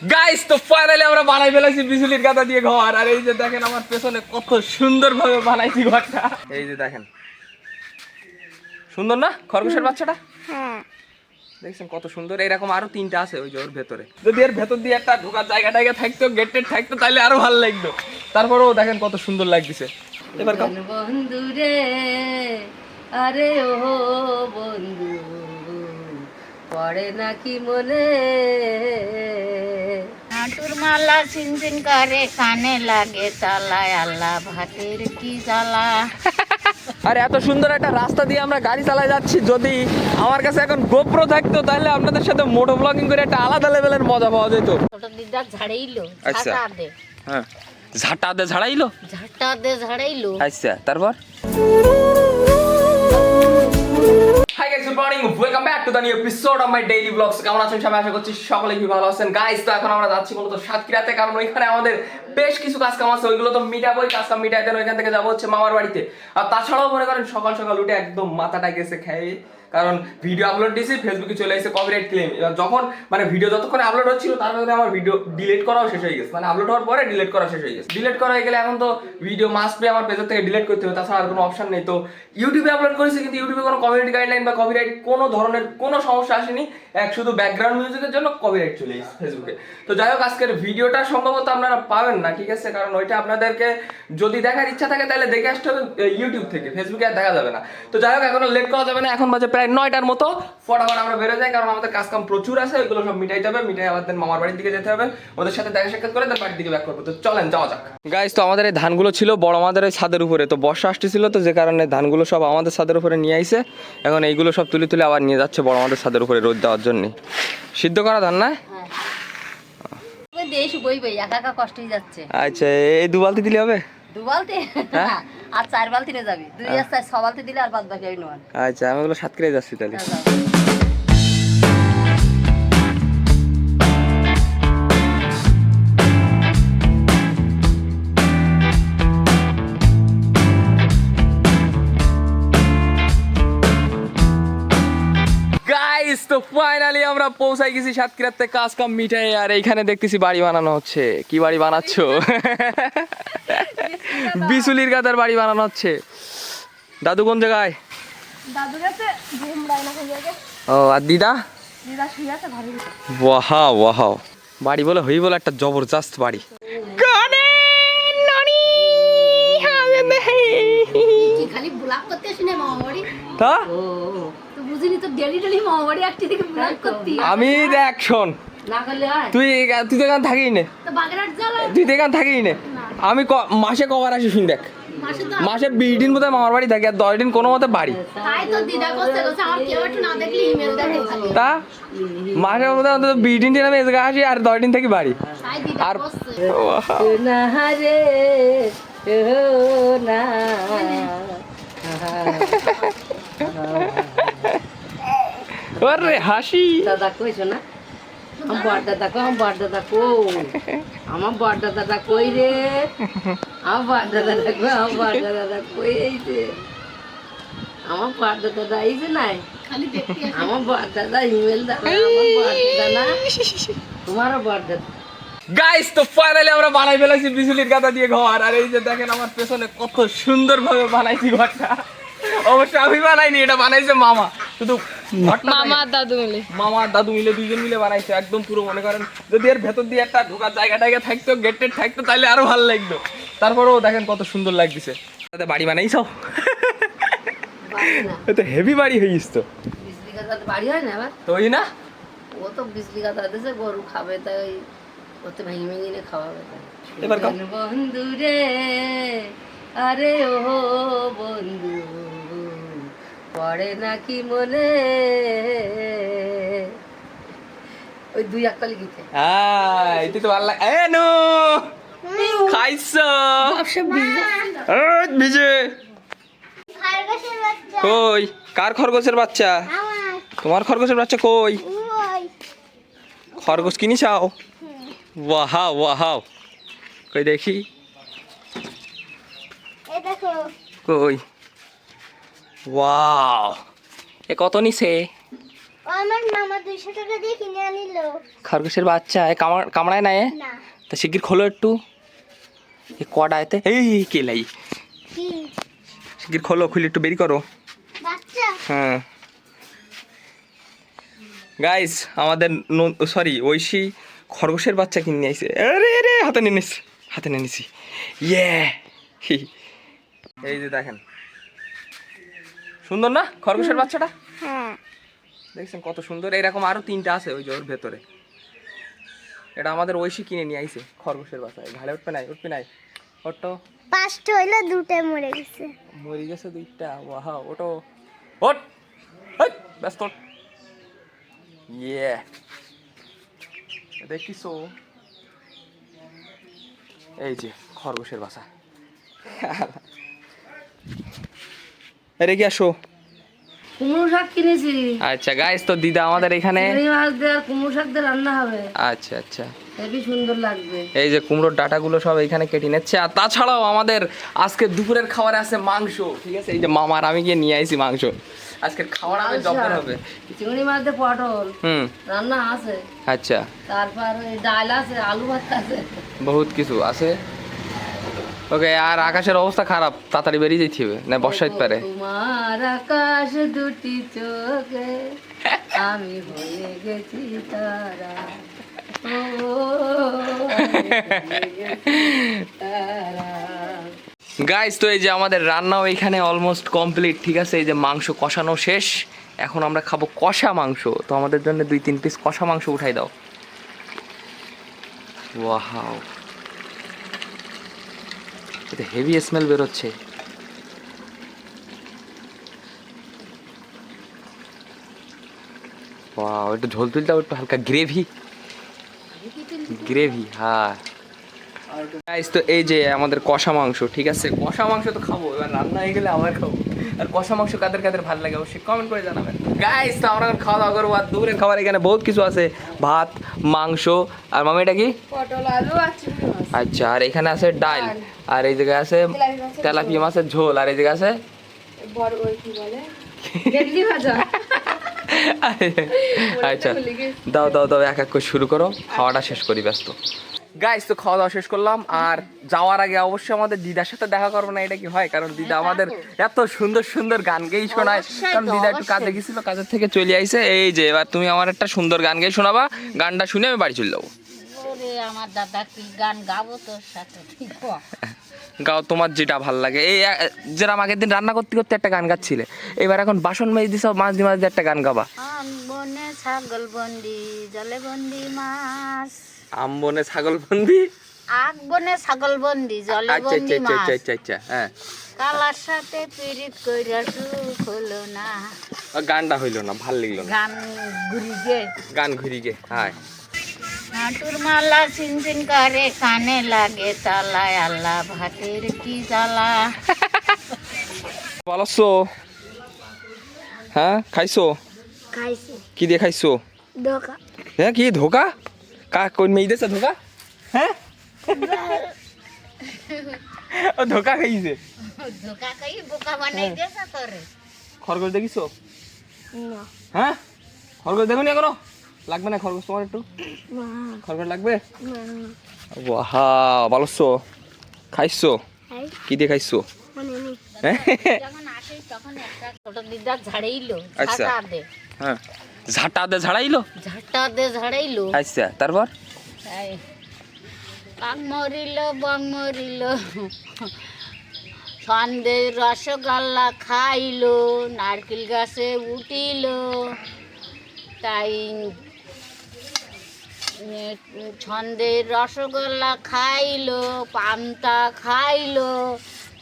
Guys তো finally আমরা বানাই ফেলেছি বিজুলির গাদা দিয়ে ঘর। আর এই যে দেখেন আমার পেছনে কত সুন্দর ভাবে বানাইছি ঘরটা। এই যে দেখেন, সুন্দর না খরগোশের বাচ্চাটা? হ্যাঁ, দেখছেন কত সুন্দর। এরকম আরো তিনটা আছে ওই যে ওর ভেতরে। যদি এর ভেতর দিয়ে একটা ঢোকার জায়গা টাইগা থাকতো, গেট টেট থাকতো, তাহলে আরো ভালো লাগতো। তারপরেও দেখেন কত সুন্দর লাগতেছে। এবার বন্ধু রে, আরে ও বন্ধু, পড়ে নাকি মনে হাঁটুর মালা চিনচিন করে কানে লাগে তালায়, আল্লাহ ভাতের কি জ্বালা। আর এত সুন্দর একটা রাস্তা দিয়ে আমরা গাড়ি চালায় যাচ্ছি। যদি আমার কাছে এখন গোপ্রো থাকতো তাহলে আপনাদের সাথে মোটো ব্লগিং করে একটা আলাদা লেভেলের মজা পাওয়া যেত। ওটা দিদা ঝাড়াইলো, আচ্ছা। ঝাঁটা দে, হ্যাঁ, ঝাঁটা দে ঝাড়াইলো। ঝাঁটা দে ঝাড়াইলো। আচ্ছা, তারপর hi guys, good morning, welcome back to the new episode of my daily blogs. কেমন আছেন সবাই? আশা করছি সকলেই খুব ভালো আছেন। গাইস তো এখন আমরা যাচ্ছি মূলত সাতক্ষীরাতে, কারণ ওইখানে আমাদের বেশ কিছু কাজ কাম আছে, ওইগুলো তো মিটাবোই। কাজ কাম মিটাইতে ওইখান থেকে যাবো হচ্ছে মামার বাড়িতে। আর তাছাড়াও মনে করেন সকাল সকাল উঠে একদম মাথাটা গেছে খেয়ে, কারণ ভিডিও আপলোড দিয়েছি, ফেসবুকে চলে এসেছে কপিরাইট ক্লেম। এবার যখন মানে ভিডিও যতক্ষণ আপলোড হচ্ছিল তার মধ্যে আমার ভিডিও ডিলিট করাও শেষ হয়ে গেছে, মানে আপলোড হওয়ার পরে ডিলিট করা শেষ হয়ে গেছে। ডিলিট করা হয়ে গেলে এখন তো ভিডিও মাস্ট বি আমার পেজের থেকে ডিলিট করতে হবে, তাছাড়া আর কোনো অপশন নেই। তো ইউটিউবে আপলোড করেছি, কিন্তু ইউটিউবে কোনো কমিউনিটি গাইডলাইন বা কপিরাইট কোনো ধরনের কোনো সমস্যা আসেনি। এক শুধু ব্যাকগ্রাউন্ড মিউজিকের জন্য কপিরাইট চলে এসেছে ফেসবুকে। তো যাই হোক, আজকের ভিডিওটা সম্ভবত আপনারা পাবেন না, ঠিক আছে? কারণ ওইটা আপনাদেরকে যদি দেখার ইচ্ছা থাকে তাহলে দেখে আসতে হবে ইউটিউব থেকে, ফেসবুকে আর দেখা যাবে না। তো যাই হোক, এখন লেট করা যাবে না, এখন বাজে প্রায় 9টার মতো। ফটাফট আমরা বেরো যাই, কারণ আমাদের কাজ কাম প্রচুর আছে, ওইগুলো সব মিটাইতে হবে। মিটাই আবার দেন মামার বাড়ির দিকে যেতে হবে, ওদের সাথে দেখা সাক্ষাৎ করে দেন বাড়ির দিকে ব্যাক করবো। তো চলেন যাওয়া যাক। গাইস তো আমাদের এই ধানগুলো ছিল বড় আমাদের এই ছাদের উপরে, তো বর্ষা আসতেছিল, তো যে কারণে ধানগুলো সব আমাদের ছাদের উপরে নিয়ে আইছে। এখন এইগুলো সব তুলে তুলে আবার নিয়ে যাচ্ছে বড় আমাদের ছাদের উপরে রোদ দেওয়ার জন্য। সিদ্ধ করা ধান না? ওই দেশ বই বই একা একা কষ্ট হয়ে যাচ্ছে। আচ্ছা, এই 2 বালতি দিলে হবে? 2 বালতি আর 4 বালতি নিয়ে যাবি, 2 আর 4 6 বালতি দিলে আর বাদ বাকি আমি নেওয়ার। আচ্ছা, আমি ওগুলো সাতক্ষীরায় যাচ্ছি তাহলে। গাইস তো ফাইনালি আমরা পৌঁছাই গেছি সাতক্ষীরাতে কাজ কাম মিটাই। আর এইখানে দেখতেছি বাড়ি বানানো হচ্ছে। কি বাড়ি বানাচ্ছো? বিচুলির গাদার বাড়ি বানানো হচ্ছে। দাদু কোন জায়গায়? দাদু গেছে ঘুমড়ায় না হয়ে গেছে। ও, আর দিদা? দিদা শুয়ে আছে ঘরে। ওয়াও ওয়াও, বাড়ি বলে হই বলে একটা জবরদস্ত বাড়ি। কি খালি ব্লগ করতে শুনে মামা বাড়ি তা তো বুঝিনি তো, ডেলি ডেলি মামা বাড়ি একটি থেকে ব্লগ করতি। আমি দেখ শোন, না করলে হয় তুই তুই তো এখানে থাকিস নে, তো বাগেরহাট জ্বালা তুই তো এখানে থাকিস নে। আমি মাসে কবার আসি শুন দেখ, মাসে তো মাসে 20 দিন বোধহয় মামার বাড়ি থাকি, আর 10 দিন কোনো মতে বাড়ি। তাই তো দিদা করতে গেছে, আমার কেউ একটু না দেখলে ইমেল দেখে খালি। তা মাসে বোধহয় অন্তত 20 দিন আমি এসে আসি, আর 10 দিন থাকি বাড়ি। তাই দিদা আর করছে না রে না ওরে হাসি। দাদা কইছো না, আমার বড় দাদা কো, আমার বড় দাদা কো, আমার বড় দাদা কই রে, আমার বড় দাদা কো, আমার বড় দাদা কই এই যে আমার বড় দাদা এই যে নাই খালি দেখতে আমার বড় দাদা ইমেল দাদা, আমার বড় দাদা না তোমারও বড় দাদা। গাইস তো ফাইনালি আমরা বানাই ফেলেছি বিজুলির গাদা দিয়ে ঘর। আর এই যে দেখেন আমার পেছনে কত সুন্দর ভাবে বানাইছি ঘরটা। অবশ্য আমি বানাইনি, এটা বানাইছে মামা। শুধু মামা আর দাদু মিলে 2জন মিলে বানাইছে। একদম পুরো মনে করেন যদি এর ভেতর দিয়ে একটা ঢোকার জায়গা টাইগা থাকতো, গেট টেট থাকতো, তাহলে আরো ভালো লাগতো। তারপরেও দেখেন কত সুন্দর লাগতেছে। তাতে বাড়ি বানাইছো? তো হেভি বাড়ি হইস তো। 20 বিঘা তো বাড়ি হয় না আবার, তো ওই না, ও তো 20 বিঘা দিয়েছে, গরু খাবে তাই ওতে ভেঙে ভেঙে নিয়ে খাওয়াবে। এবার বন্ধু রে, আরে ও বন্ধু, পড়ে নাকি মনে ওই 2 এককালি গীতে। হ্যাঁ, এটি তো ভালো লাগে। এ নো খাইছো? ভিজে কই? কার খরগোশের বাচ্চা? তোমার খরগোশের বাচ্চা কই? খরগোশ কিনি চাও? ওয়াহাও ওয়াহাও, কই দেখি কই। ওয়াও, এ কত নিছে? আমার মামা 200 টাকা দিয়ে কিনে আনিল। খরগোশের বাচ্চা কামড়ায় না এ? না। তা শিগগির খোলো একটু। এ কটা এতে এই কেলাই কি? শিগগির খোলো, খুলে একটু বেরি করো। বাচ্চা? হ্যাঁ গাইস, আমাদের সরি ঐশী খরগোশের বাচ্চা কিনে আইছে। আরে রে হাতে নিয়ে নিস, হাতে নিয়ে নিছি। ইয়ে এই যে দেখেন, সুন্দর না খরগোশের বাচ্চাটা? হ্যাঁ। দেখছেন কত সুন্দর। এরকম আরো 3টা আছে ওই যে ওর ভেতরে। এটা আমাদের ঐশী কিনে নিয়ে আইছে খরগোশের বাচ্চা। ঘাড়ে উঠবে নাই, উঠবে নাই। ওটো 5টা হইলো, 2টা মরে গেছে। মরে গেছে 2টা। ওয়াও, ওটো ওট এই ব্যস্ত। ইয়ে দেখিছো, এই যে খরগোশের বাসা। রেখে আসো। কুমড়ো শাক কিনেছি। আচ্ছা গাইস, তো দিদা আমাদের এখানে চিংড়ি মাছ দিয়ে আর কুমড়ো শাক দিয়ে রান্না হবে। আচ্ছা আচ্ছা, হেবি সুন্দর লাগবে। এই যে কুমড়োর ডাটাগুলো সব এখানে কেটে নিচ্ছে। আর তাছাড়াও আমাদের আজকে দুপুরের খাবারে আছে মাংস। ঠিক আছে, এই যে মামার আমি গিয়ে নিয়ে আইছি মাংস। আজকের খাবার হবে, জব্বর হবে। চিংড়ি মাছ দিয়ে পটল হুম রান্না আছে। আচ্ছা, তারপর ওই ডাল আছে, আলু ভাত আছে। বহুত কিছু আছে। ওকে, আর আকাশের অবস্থা খারাপ, তাড়াতাড়ি বেরিয়ে যেতে হবে না বর্ষা হতে পারে। তোমার আকাশ দুটি চোখে আমি হয়ে গেছি তারা। ও, আমি হয়ে গেছি তারা। গাইস, তো এই যে আমাদের রান্নাও এখানে অলমোস্ট কমপ্লিট। ঠিক আছে, এই যে মাংস কষানো শেষ। এখন আমরা খাবো কষা মাংস। তো আমাদের জন্য 2-3 পিস কষা মাংস উঠাই দাও। ওয়াও, এটা হেভি স্মেল বেরোচ্ছে। ওয়াও, একটু ঝোল তুলতে একটু হালকা গ্রেভি গ্রেভি। হ্যাঁ গাইস, তো এই যে আমাদের কষা মাংস। ঠিক আছে, কষা মাংস তো খাবো, এবার রান্না হয়ে গেলে আবার খাবো। আর কষা মাংস কাদের কাদের ভালো লাগে অবশ্যই কমেন্ট করে জানাবেন। গাইস, তো আমরা এখন খাওয়া দাওয়া করবো। আর দুপুরের খাবার এখানে বহুত কিছু আছে, ভাত, মাংস, আর মামা এটা কি? পটল আলু আর চিংড়ি মাছ। আচ্ছা, আর এখানে আছে ডাল, আর এই জায়গায় আছে তেলাপিয়া মাছের ঝোল, আর এই জায়গায় আছে বড় ওই কি বলে ভেন্ডি ভাজা। আচ্ছা, দাও দাও দাও, এক এক করে শুরু করো, খাওয়াটা শেষ করি ব্যস্ত। গাইস, তো খাওয়া দাওয়া শেষ করলাম। আর যাওয়ার আগে অবশ্যই আমাদের দিদার সাথে দেখা করবো না, এটা কি হয়? কারণ দিদা আমাদের এত সুন্দর সুন্দর গান গেয়ে শোনায়। কারণ দিদা একটু কাজে গেছিল, কাজের থেকে চলে আইছে। এই যে এবার তুমি আমার একটা সুন্দর গান গেয়ে শোনাবা, গানটা শুনে আমি বাড়ি চলে যাবো। ওরে আমার দাদা কি গান গাবো তোর সাথে? গাও তোমার যেটা ভাল লাগে। এই যেরকম আগের দিন রান্না করতে করতে একটা গান গাচ্ছিলে, এবার এখন বাসন মেজে দিছ, মাছ দিয়ে মাছ দিয়ে একটা গান গাবা। বনে ছাগল বন্দি জলে বন্দি মাছ। আম বনে ছাগল বন্দি, আগ বনে ছাগল বন্দি জলে আচ্ছা বন্দি আচ্ছা মাছ। আচ্ছা আচ্ছা, হ্যাঁ। কালার সাথে পিরিত কইরা সুখ হলো না। গানটা হইলো না, ভাল লাগলো না। গান ঘুরিয়ে গান ঘুরি গে, হ্যাঁ। হাঁটুর মালা চিনচিন করে কানে লাগে তালায়, আল্লাহ ভাতের কি জ্বালা। ভালোছো? হ্যাঁ, খাইছো? খাইছি। কি দিয়ে খাইছো? ধোকা। হ্যাঁ, কি ধোকা? কোন মেয়ে দিয়েছে ধোকা? হ্যাঁ, ও ধোকা খাইছে। ধোকা খাই বোকা বানাই দিয়েছে তোরে। খরগোশ দেখিছো? না। হ্যাঁ, খরগোশ দেখো নি এখনো? লাগবে না খরগোশ তোমার? একটু খরগোশ লাগবে? বাহ, ভালোছো? খাইছো? কি দিয়ে খাইছো? যখন আসে তখন একটা ছোট দিদা ঝাড়াইলো, আচ্ছা। ঝাঁটা দে, হ্যাঁ, ঝাঁটা দে ঝাড়াইলো। ঝাঁটা দে ঝাড়াইলো। আচ্ছা, তারপর? এই কাক মরিল বং মরিল, সন্দেহ রসগোল্লা খাইলো, নারকেল গাছে উঠিল, তাই ছন্দের রসগোল্লা খাইলো, পান্তা খাইলো,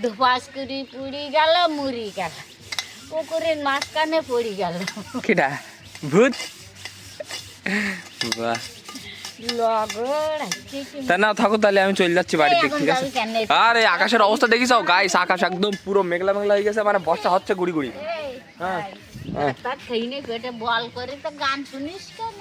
ধোপাস করে পুড়ি গেল, মুড়ি গেল, পুকুরের মাঝখানে পড়ি গেল। কিটা ভূত? বাহ, লগড় তা না থাকো তাহলে, আমি চলে যাচ্ছি বাড়ির দিক। ঠিক আছে। আর এই আকাশের অবস্থা দেখিস গাইস, আকাশ একদম পুরো মেঘলা মেঘলা হয়ে গেছে, মানে বর্ষা হচ্ছে গুড়ি গুড়ি। হ্যাঁ, তার খেয়ে পেটে বল করে তো গান শুনিস কেন?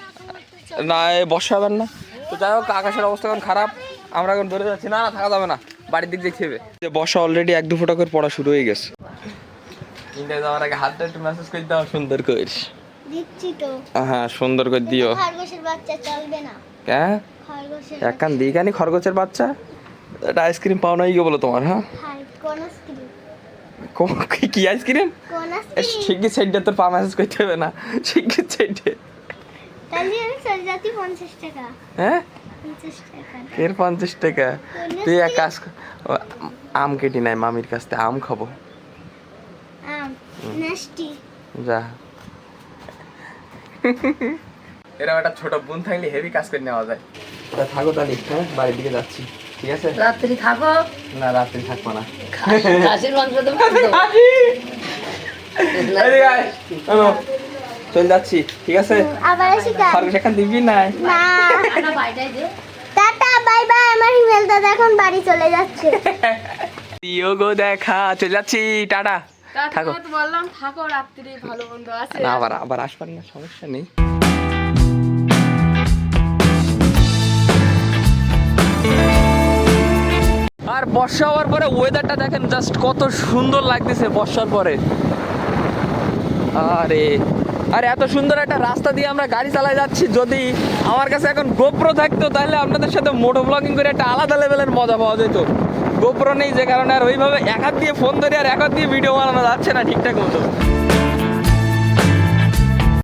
না, এই বর্ষা হবেন না। তো যাই হোক, আকাশের অবস্থা এখন খারাপ, আমরা এখন ধরে যাচ্ছি। না না, থাকা যাবে না, বাড়ির দিক দেখতে হবে। বর্ষা অলরেডি 1-2 ফোঁটা করে পড়া শুরু হয়ে গেছে। ইন্ডিয়া যাওয়ার আগে হাতটা একটু মেসেজ করে দাও সুন্দর করে। দিচ্ছি তো। হ্যাঁ সুন্দর করে দিও। খরগোশের বাচ্চা চলবে না। হ্যাঁ খরগোশের এক কান দিই কানি খরগোশের বাচ্চা। এটা আইসক্রিম পাও নাই গো বলো তোমার, হ্যাঁ হাই কোন আইসক্রিম? কি আইসক্রিম? কোন আইসক্রিম? শিগগির সাইডে তোর পা ম্যাসেজ করতে হবে না, শিগগির সাইডে। তাহলে আমি চলে যাচ্ছি 50 টাকা। হ্যাঁ 50 টাকা। এর 50 টাকা? তুই এক কাজ কর, আম কেটে নাই মামির কাছ থেকে, আম খাবো। মিষ্টি। যা। এরকম একটা ছোট বোন থাকলে হেভি কাজ করে নেওয়া যায়। তা থাকো তাহলে, হ্যাঁ বাড়ির দিকে যাচ্ছি, ঠিক আছে? রাত্রি থাকো, না রাত্রি থাকবো না। খাসির মাংস তো ভালো। এদিকে আয়, চলো, চলে যাচ্ছি, ঠিক আছে? আবার আসি কাল। খরগোশ এখন দিবি নাই? না। না বাইটাই দে। টাটা বাই বাই, আমার হিমেল দাদা এখন বাড়ি চলে যাচ্ছে। দিও গো দেখা, চলে যাচ্ছি, টাটা। থাকো। তো বললাম থাকো, রাত্রি ভালো মন্দ আছে। না আবার আসবার না, সমস্যা নেই। আর বর্ষা হওয়ার পরে ওয়েদারটা দেখেন জাস্ট কত সুন্দর লাগতেছে বর্ষার পরে। আরে আর এত সুন্দর একটা রাস্তা দিয়ে আমরা গাড়ি চালাই যাচ্ছি, যদি আমার কাছে এখন গোপ্রো থাকতো তাহলে আপনাদের সাথে মোটো ব্লগিং করে একটা আলাদা লেভেলের মজা পাওয়া যেত। গোপ্রো নেই যে কারণে আর ওইভাবে এক হাত দিয়ে ফোন ধরে আর এক হাত দিয়ে ভিডিও বানানো যাচ্ছে না ঠিকঠাক মতো।